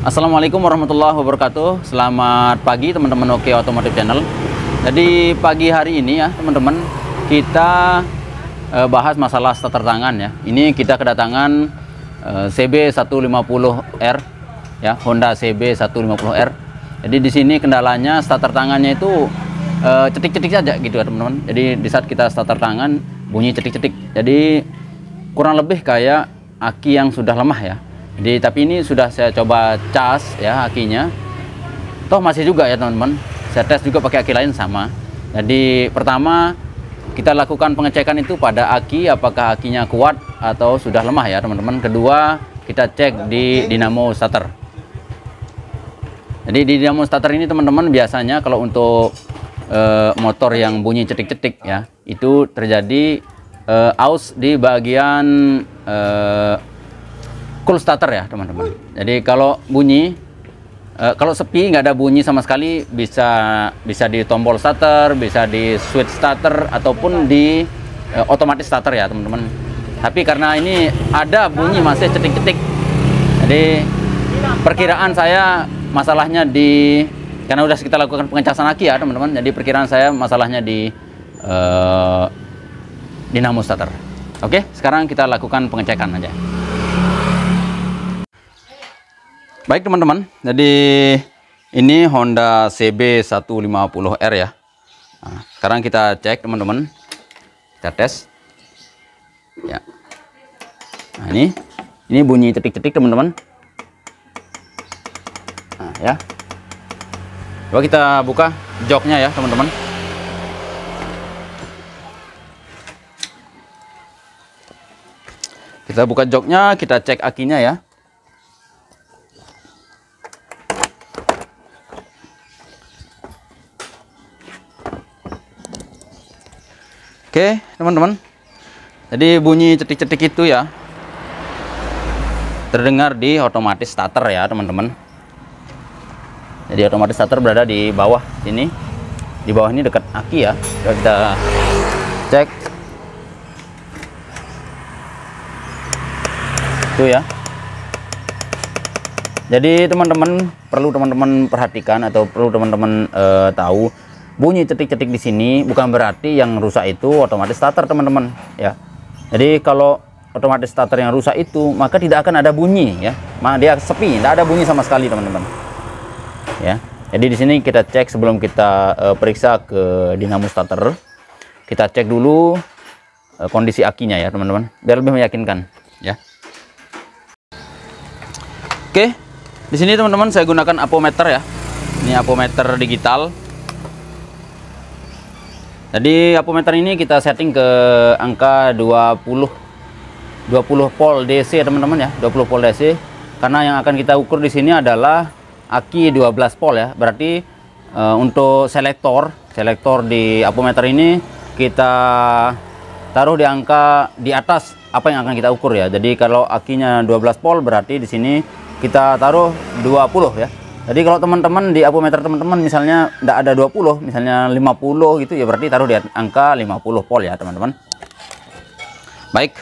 Assalamualaikum warahmatullahi wabarakatuh. Selamat pagi teman-teman Oke Otomotif Channel. Jadi pagi hari ini ya teman-teman, kita bahas masalah starter tangan ya. Ini kita kedatangan CB150R ya, Honda CB150R. Jadi di sini kendalanya starter tangannya itu cetik-cetik saja gitu ya teman-teman. Jadi di saat kita starter tangan bunyi cetik-cetik. Jadi kurang lebih kayak aki yang sudah lemah ya. Jadi tapi ini sudah saya coba cas ya akinya, toh masih juga ya teman-teman. Saya tes juga pakai aki lain sama. Jadi pertama kita lakukan pengecekan itu pada aki, apakah akinya kuat atau sudah lemah ya teman-teman. Kedua kita cek di dinamo starter. Jadi di dinamo starter ini teman-teman biasanya kalau untuk motor yang bunyi cetik-cetik ya, itu terjadi aus di bagian cool starter ya teman-teman. Jadi kalau bunyi, kalau sepi nggak ada bunyi sama sekali, bisa di tombol starter, bisa di switch starter ataupun di otomatis starter ya teman-teman. Tapi karena ini ada bunyi masih cetik-cetik, jadi perkiraan saya masalahnya karena udah kita lakukan pengecasan aki ya teman-teman. Jadi perkiraan saya masalahnya di dinamo starter. Oke, sekarang kita lakukan pengecekan aja. Baik teman-teman, jadi ini Honda CB150R ya. Nah, sekarang kita cek teman-teman, kita tes ya. Nah ini bunyi cetik-cetik teman-teman. Nah ya, coba kita buka joknya ya teman-teman. Kita buka joknya, kita cek akinya ya. Oke teman-teman, jadi bunyi cetik-cetik itu ya terdengar di otomatis starter ya teman-teman. Jadi otomatis starter berada di bawah sini, di bawah ini dekat aki ya. Coba kita cek itu ya. Jadi teman-teman perlu teman-teman perhatikan atau perlu teman-teman tahu, bunyi cetik-cetik di sini bukan berarti yang rusak itu otomatis starter teman-teman ya. Jadi kalau otomatis starter yang rusak itu, maka tidak akan ada bunyi ya. Dia sepi, tidak ada bunyi sama sekali teman-teman. Ya. Jadi di sini kita cek sebelum kita periksa ke dinamo starter. Kita cek dulu kondisi akinya ya teman-teman, biar lebih meyakinkan ya. Oke. Di sini teman-teman saya gunakan apometer ya. Ini apometer digital. Jadi apometer ini kita setting ke angka 20 volt DC teman-teman ya, 20 volt DC. Karena yang akan kita ukur di sini adalah aki 12 volt ya. Berarti untuk selektor di apometer ini kita taruh di angka di atas apa yang akan kita ukur ya. Jadi kalau akinya 12 volt berarti di sini kita taruh 20 ya. Jadi kalau teman-teman di apometer teman-teman misalnya tidak ada 20, misalnya 50 gitu ya, berarti taruh di angka 50 volt ya teman-teman. Baik,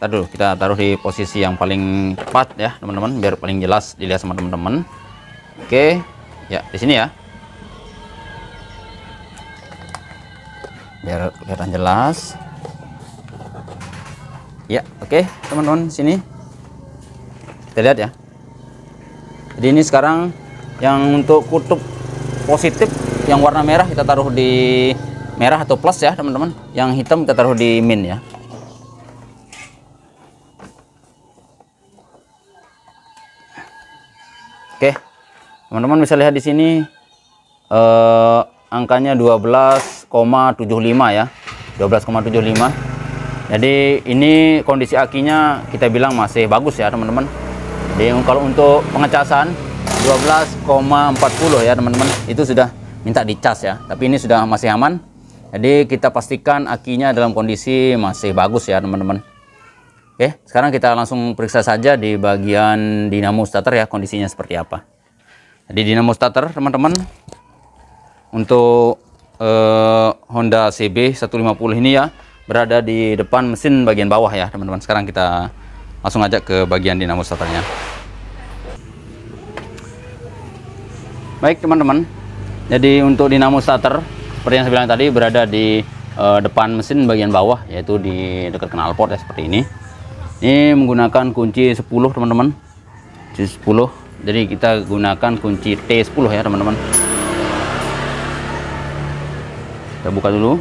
dulu kita taruh di posisi yang paling tepat ya teman-teman, biar paling jelas dilihat sama teman-teman. Oke, ya di sini ya, biar kelihatan jelas. Ya, oke teman-teman, sini kita lihat ya. Jadi ini sekarang yang untuk kutub positif yang warna merah kita taruh di merah atau plus ya teman-teman. Yang hitam kita taruh di min ya. Oke, teman-teman bisa lihat di sini angkanya 12,75 ya, 12,75. Jadi ini kondisi akinya kita bilang masih bagus ya teman-teman. Jadi kalau untuk pengecasan 12,40 ya teman-teman, itu sudah minta dicas ya. Tapi ini sudah masih aman. Jadi kita pastikan akinya dalam kondisi masih bagus ya teman-teman. Oke, sekarang kita langsung periksa saja di bagian dinamo starter ya, kondisinya seperti apa. Jadi dinamo starter teman-teman untuk Honda CB150 ini ya berada di depan mesin bagian bawah ya teman-teman. Sekarang kita langsung aja ke bagian dinamo starternya. Baik teman-teman, jadi untuk dinamo starter seperti yang saya bilang tadi berada di depan mesin bagian bawah, yaitu di dekat knalpot ya, seperti ini. Ini menggunakan kunci 10 teman-teman, kunci 10. Jadi kita gunakan kunci T10 ya teman-teman. Kita buka dulu.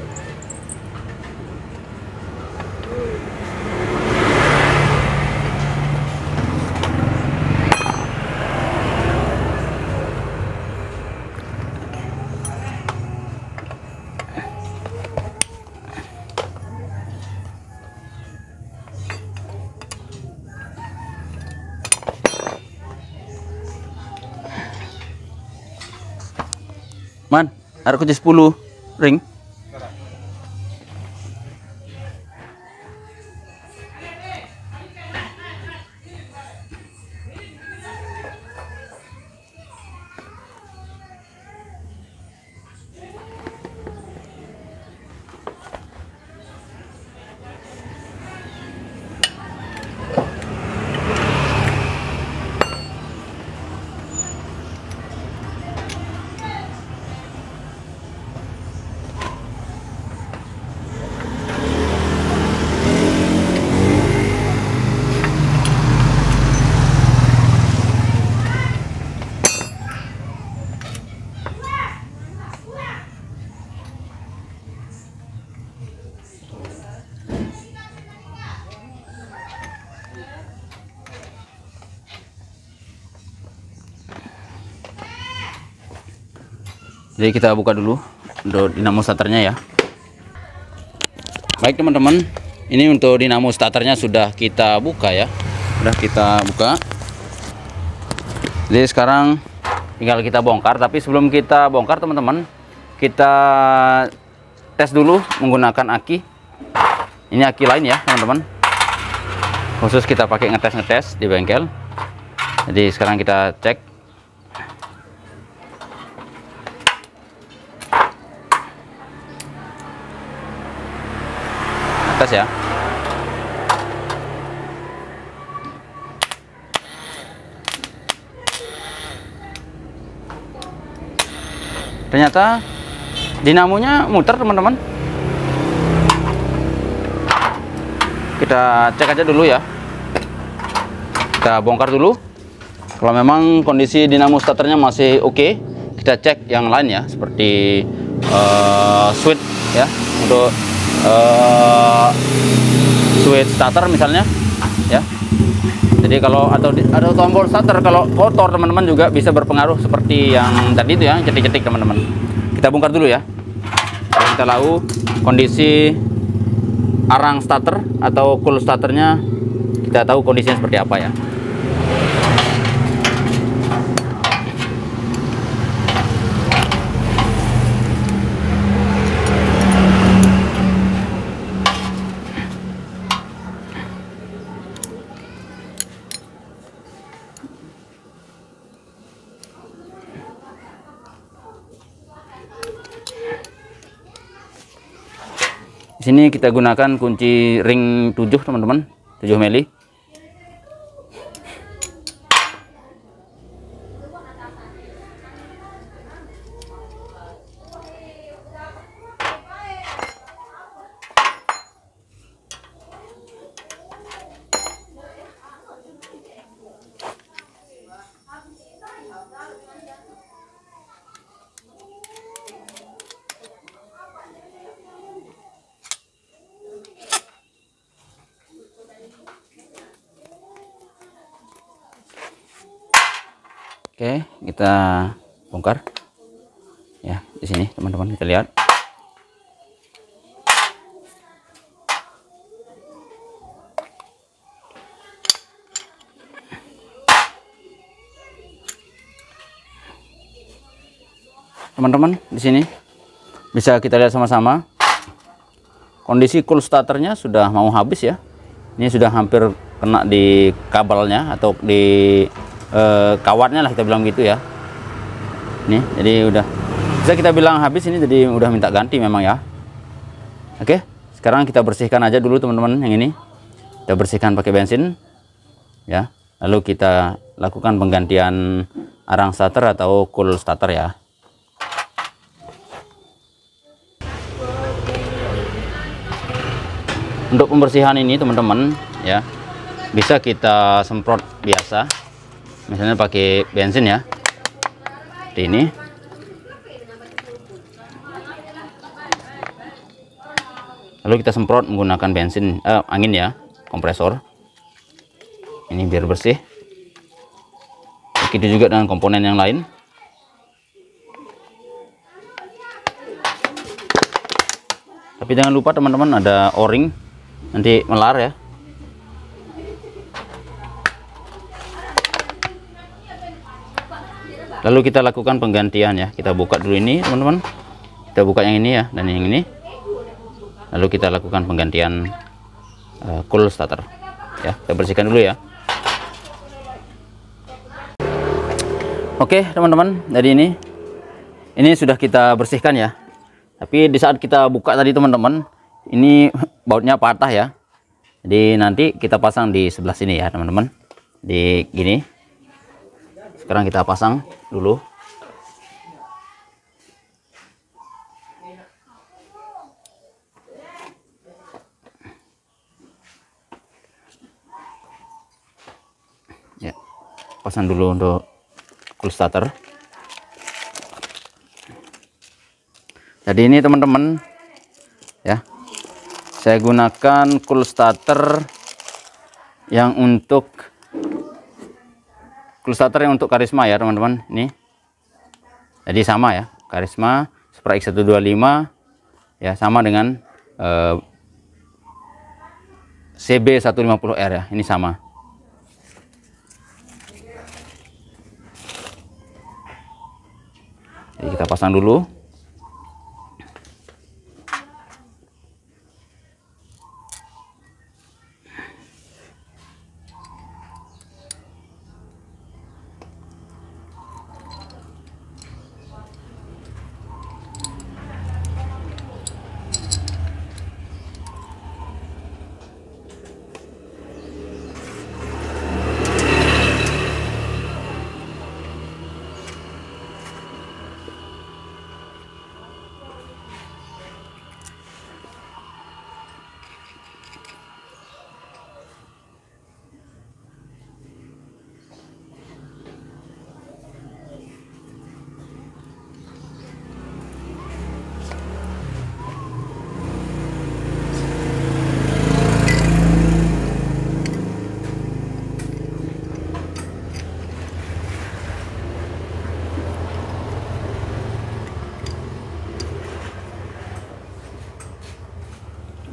Man, ada kunci 10 ring. Jadi kita buka dulu untuk dinamo starternya ya. Baik teman-teman, ini untuk dinamo starternya sudah kita buka ya. Sudah kita buka. Jadi sekarang tinggal kita bongkar, tapi sebelum kita bongkar teman-teman, kita tes dulu menggunakan aki. Ini aki lain ya teman-teman. Khusus kita pakai ngetes di bengkel. Jadi sekarang kita cek. Tes ya. Ternyata dinamonya muter teman-teman. Kita cek aja dulu ya. Kita bongkar dulu. Kalau memang kondisi dinamo starternya masih oke, kita cek yang lain ya, seperti switch ya, untuk switch starter misalnya ya. Jadi kalau atau tombol starter kalau kotor teman-teman juga bisa berpengaruh seperti yang tadi itu ya, cetik-cetik teman-teman. Kita bongkar dulu ya. Kita tahu kondisi arang starter atau cool starternya, kita tahu kondisinya seperti apa ya. Di sini kita gunakan kunci ring 7 teman-teman, 7 mili. Oke, kita bongkar ya. Di sini teman-teman kita lihat. Teman-teman, di sini bisa kita lihat sama-sama. Kondisi cool starternya sudah mau habis ya. Ini sudah hampir kena di kabelnya atau di kawatnya lah, kita bilang gitu ya. Nih, jadi udah bisa kita bilang habis ini, jadi udah minta ganti memang ya. Oke, sekarang kita bersihkan aja dulu teman-teman yang ini. Kita bersihkan pakai bensin ya. Lalu kita lakukan penggantian arang starter atau cool starter ya. Untuk pembersihan ini teman-teman ya, bisa kita semprot biasa, misalnya pakai bensin ya, seperti ini. Lalu kita semprot menggunakan bensin angin ya, kompresor. Ini biar bersih. Begitu juga dengan komponen yang lain. Tapi jangan lupa teman-teman, ada o-ring, nanti melar ya. Lalu kita lakukan penggantian ya. Kita buka dulu ini teman-teman. Kita buka yang ini ya, dan yang ini. Lalu kita lakukan penggantian cool starter ya. Kita bersihkan dulu ya. Oke teman-teman, jadi ini sudah kita bersihkan ya. Tapi di saat kita buka tadi teman-teman, ini bautnya patah ya. Jadi nanti kita pasang di sebelah sini ya teman-teman, di gini. Sekarang kita pasang dulu. Ya, pasang dulu untuk cool starter. Jadi ini teman-teman ya, saya gunakan cool starter yang untuk Karisma ya teman-teman. Ini jadi sama ya, Karisma Supra X125 ya, sama dengan CB150R ya, ini sama. Jadi kita pasang dulu.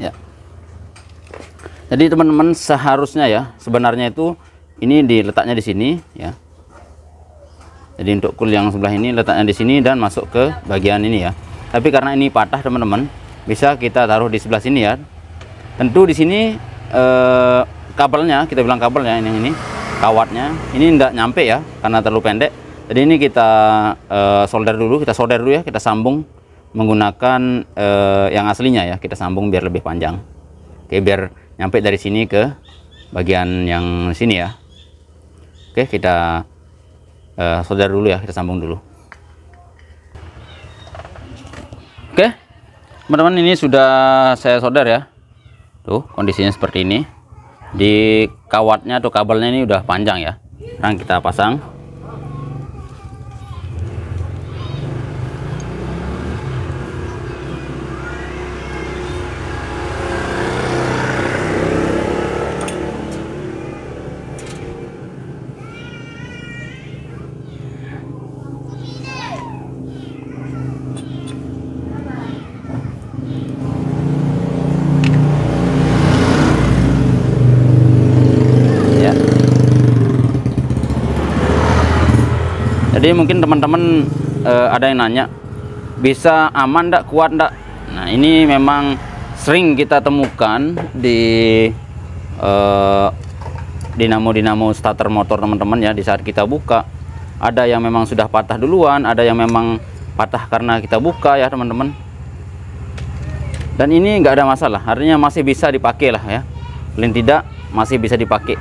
Ya. Jadi teman-teman, seharusnya ya, sebenarnya itu ini diletaknya di sini ya. Jadi untuk cool yang sebelah ini letaknya di sini dan masuk ke bagian ini ya. Tapi karena ini patah teman-teman, bisa kita taruh di sebelah sini ya. Tentu di sini kabelnya, kita bilang kabelnya ini kawatnya ini enggak nyampe ya, karena terlalu pendek. Jadi ini kita solder dulu, kita sambung menggunakan yang aslinya ya, kita sambung biar lebih panjang. Oke, biar nyampe dari sini ke bagian yang sini ya. Oke, kita solder dulu ya, kita sambung dulu. Oke teman-teman, ini sudah saya solder ya. Tuh kondisinya seperti ini. Di kawatnya atau kabelnya ini udah panjang ya. Sekarang kita pasang. Jadi mungkin teman-teman ada yang nanya, bisa aman enggak, kuat enggak? Nah, ini memang sering kita temukan di dinamo starter motor teman-teman ya. Di saat kita buka, ada yang memang sudah patah duluan, ada yang memang patah karena kita buka ya teman-teman. Dan ini enggak ada masalah, artinya masih bisa dipakai lah ya, paling tidak masih bisa dipakai.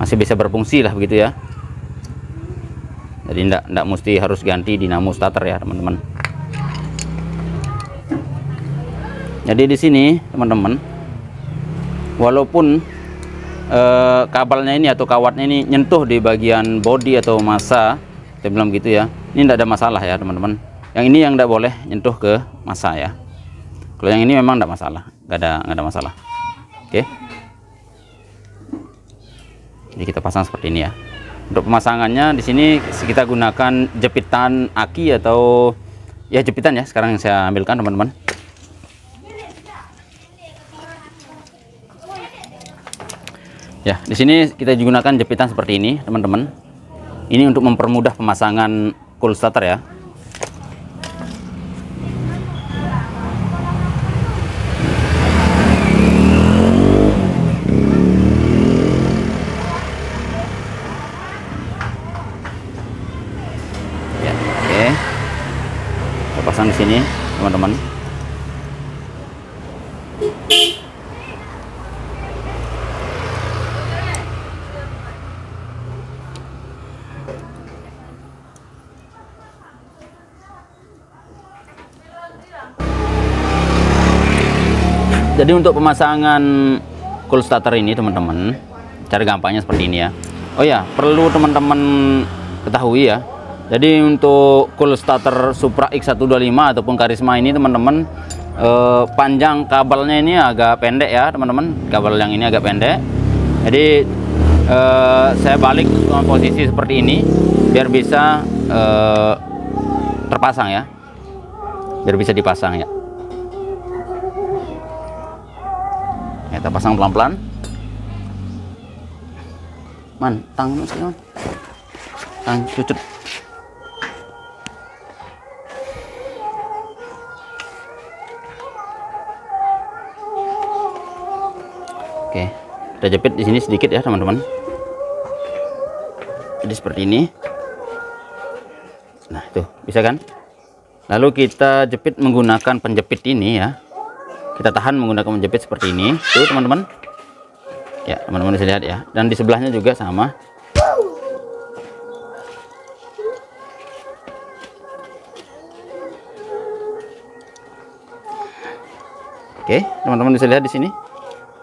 masih bisa berfungsi lah begitu ya. Jadi enggak mesti harus ganti dinamo starter ya teman-teman. Jadi di sini teman-teman, walaupun kabelnya ini atau kawatnya ini nyentuh di bagian bodi atau massa, saya bilang gitu ya, ini tidak ada masalah ya teman-teman. Yang ini yang tidak boleh nyentuh ke massa ya. Kalau yang ini memang tidak masalah, nggak ada masalah. Oke. Jadi kita pasang seperti ini ya. Untuk pemasangannya di sini kita gunakan jepitan aki atau ya jepitan ya. Sekarang saya ambilkan teman-teman. Ya, di sini kita gunakan jepitan seperti ini teman-teman. Ini untuk mempermudah pemasangan cool starter ya. Pasang di sini teman-teman. Jadi untuk pemasangan cool starter ini teman-teman, cara gampangnya seperti ini ya. Oh ya, perlu teman-teman ketahui ya. Jadi untuk cool starter Supra X125 ataupun Karisma ini teman-teman, panjang kabelnya ini agak pendek ya teman-teman. Kabel yang ini agak pendek. Jadi saya balik ke posisi seperti ini biar bisa terpasang ya. Biar bisa dipasang ya. Kita pasang pelan-pelan. Man, tangan sekali man. Tangan cucut. Oke, kita jepit di sini sedikit ya teman-teman. Jadi seperti ini. Nah itu bisa kan? Lalu kita jepit menggunakan penjepit ini ya. Kita tahan menggunakan penjepit seperti ini. Tuh teman-teman. Ya teman-teman bisa lihat ya. Dan di sebelahnya juga sama. Oke, teman-teman bisa lihat di sini.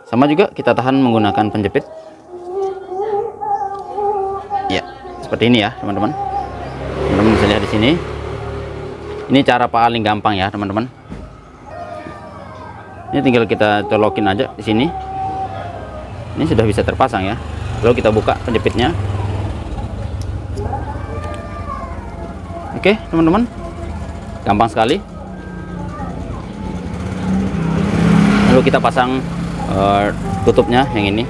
Sama juga kita tahan menggunakan penjepit. Ya, seperti ini ya, teman-teman. Teman-teman bisa lihat di sini. Ini cara paling gampang ya, teman-teman. Ini tinggal kita colokin aja di sini. Ini sudah bisa terpasang ya. Lalu kita buka penjepitnya. Oke, teman-teman. Gampang sekali. Lalu kita pasang tutupnya yang ini.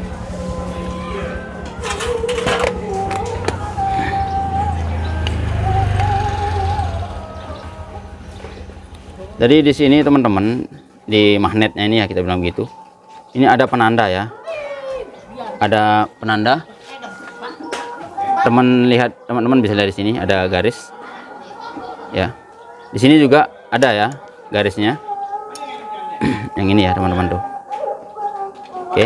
Jadi di sini teman-teman, di magnetnya ini ya kita bilang gitu. Ini ada penanda ya. Ada penanda. Teman-teman bisa lihat di sini ada garis. Ya. Di sini juga ada ya garisnya. Yang ini ya teman-teman tuh. Oke.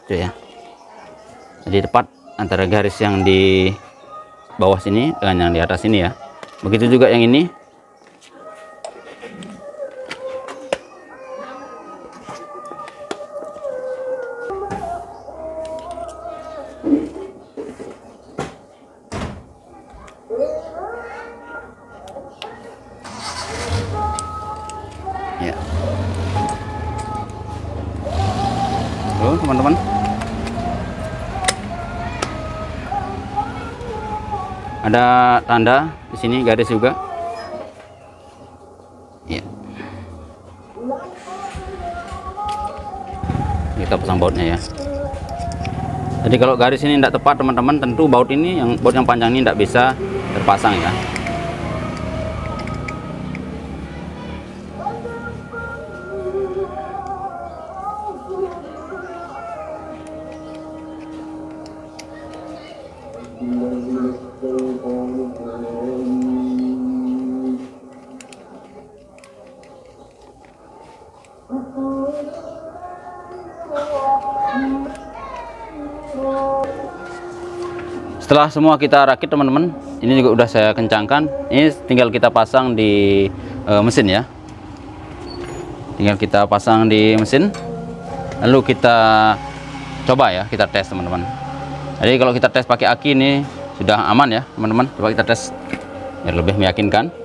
Itu ya. Jadi tepat antara garis yang di bawah sini dengan yang di atas sini ya. Begitu juga yang ini. Ya. Tuh, teman-teman. Ada tanda di sini, garis juga. Ya. Kita pasang bautnya ya. Jadi kalau garis ini tidak tepat teman-teman, tentu baut yang panjang ini tidak bisa terpasang ya. Setelah semua kita rakit teman-teman, ini juga udah saya kencangkan. Ini tinggal kita pasang di mesin ya. Tinggal kita pasang di mesin, lalu kita coba ya, kita tes teman-teman. Jadi kalau kita tes pakai aki ini sudah aman ya teman-teman. Coba kita tes biar lebih meyakinkan.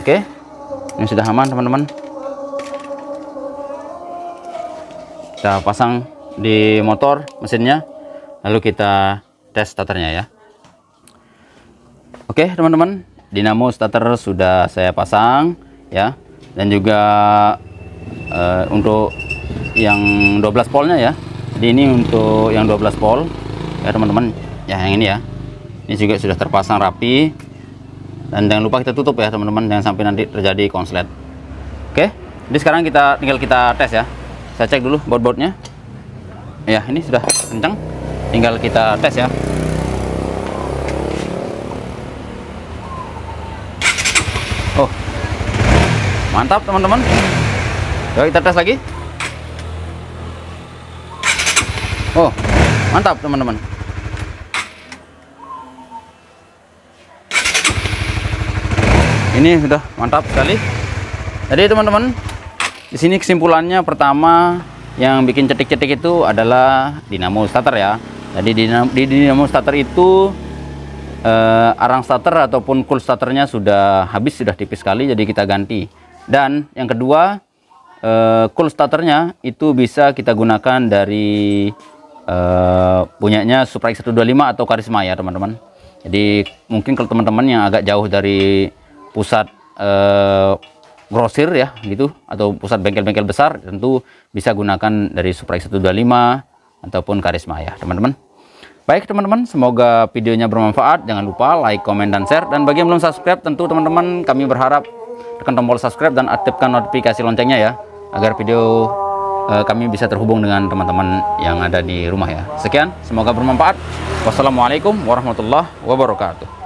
Oke, ini sudah aman teman-teman. Kita pasang di motor mesinnya, lalu kita tes starternya ya. Oke teman-teman, dinamo starter sudah saya pasang ya, dan juga untuk yang 12 voltnya ya. Jadi ini untuk yang 12 volt ya teman-teman ya, yang ini ya. Ini juga sudah terpasang rapi. Dan jangan lupa kita tutup ya teman-teman, jangan sampai nanti terjadi konslet. Oke, jadi sekarang tinggal kita tes ya. Saya cek dulu baut-bautnya. Ya, ini sudah kencang. Tinggal kita tes ya. Oh, mantap teman-teman. Coba kita tes lagi. Oh, mantap teman-teman. Ini sudah mantap sekali. Jadi teman-teman, di sini kesimpulannya pertama yang bikin cetik-cetik itu adalah dinamo starter ya. Jadi di dinamo starter itu arang starter ataupun cool starternya sudah habis, sudah tipis sekali, jadi kita ganti. Dan yang kedua, cool starternya itu bisa kita gunakan dari punyanya Suprax 125 atau Karisma ya teman-teman. Jadi mungkin kalau teman-teman yang agak jauh dari pusat grosir ya gitu, atau pusat bengkel-bengkel besar, tentu bisa gunakan dari Suprax 125 ataupun Karisma ya teman-teman. Baik teman-teman, semoga videonya bermanfaat. Jangan lupa like, komen, dan share. Dan bagi yang belum subscribe, tentu teman-teman kami berharap tekan tombol subscribe dan aktifkan notifikasi loncengnya ya, agar video kami bisa terhubung dengan teman-teman yang ada di rumah ya. Sekian, semoga bermanfaat. Wassalamualaikum warahmatullahi wabarakatuh.